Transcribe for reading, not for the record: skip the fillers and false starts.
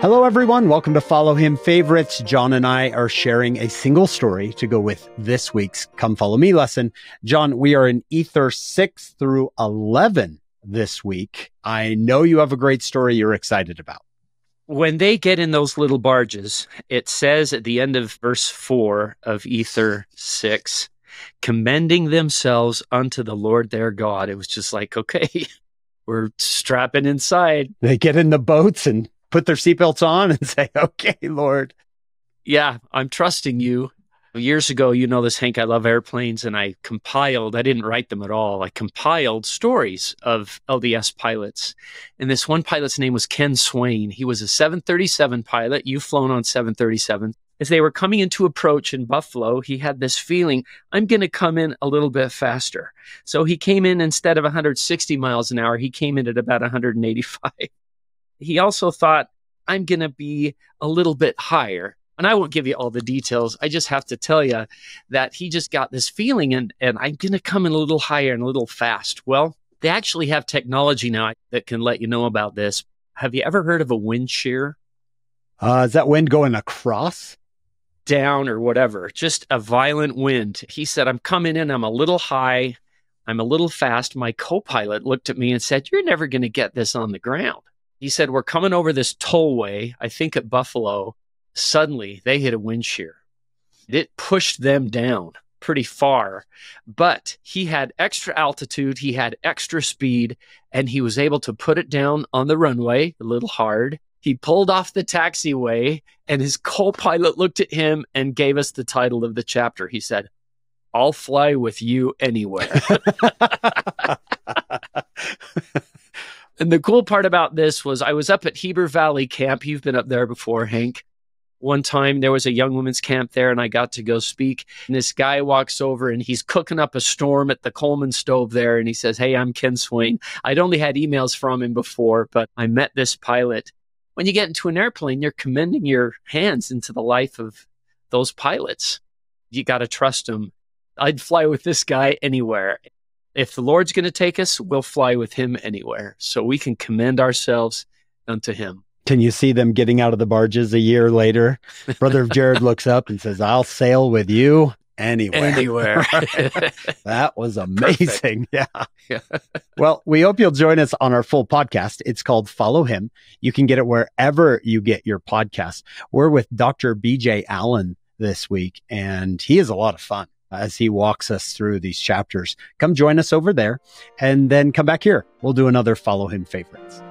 Hello, everyone. Welcome to Follow Him Favorites. John and I are sharing a single story to go with this week's Come Follow Me lesson. John, we are in Ether 6 through 11 this week. I know you have a great story you're excited about. When they get in those little barges, it says at the end of verse 4 of Ether 6, commending themselves unto the Lord their God. It was just like, okay, we're strapping inside. They get in the boats and put their seatbelts on and say, okay, Lord. Yeah, I'm trusting you. Years ago, you know this, Hank, I love airplanes, and I didn't write them at all. I compiled stories of LDS pilots. And this one pilot's name was Ken Swain. He was a 737 pilot. You've flown on 737. As they were coming into approach in Buffalo, he had this feeling, I'm going to come in a little bit faster. So he came in, instead of 160 miles an hour, he came in at about 185. He also thought, I'm going to be a little bit higher. And I won't give you all the details. I just have to tell you that he just got this feeling, and I'm going to come in a little higher and a little fast. Well, they actually have technology now that can let you know about this. Have you ever heard of a wind shear? Is that wind going across? Down or whatever, just a violent wind. He said, I'm coming in, I'm a little high, I'm a little fast. My co-pilot looked at me and said, you're never going to get this on the ground. He said, we're coming over this tollway, I think at Buffalo. Suddenly, they hit a wind shear. It pushed them down pretty far, but he had extra altitude, he had extra speed, and he was able to put it down on the runway a little hard. He pulled off the taxiway, and his co-pilot looked at him and gave us the title of the chapter. He said, I'll fly with you anywhere. And the cool part about this was I was up at Heber Valley Camp. You've been up there before, Hank. One time there was a young women's camp there, and I got to go speak. And this guy walks over, and he's cooking up a storm at the Coleman stove there. And he says, hey, I'm Ken Swain. I'd only had emails from him before, but I met this pilot. When you get into an airplane, you're commending your hands into the life of those pilots. You got to trust them. I'd fly with this guy anywhere. If the Lord's going to take us, we'll fly with him anywhere. So we can commend ourselves unto him. Can you see them getting out of the barges a year later? Brother Jared looks up and says, I'll sail with you anywhere. Anywhere. That was amazing. Yeah. Well, we hope you'll join us on our full podcast. It's called Follow Him. You can get it wherever you get your podcasts. We're with Dr. BJ Allen this week, and he is a lot of fun as he walks us through these chapters. Come join us over there and then come back here. We'll do another Follow Him Favorites.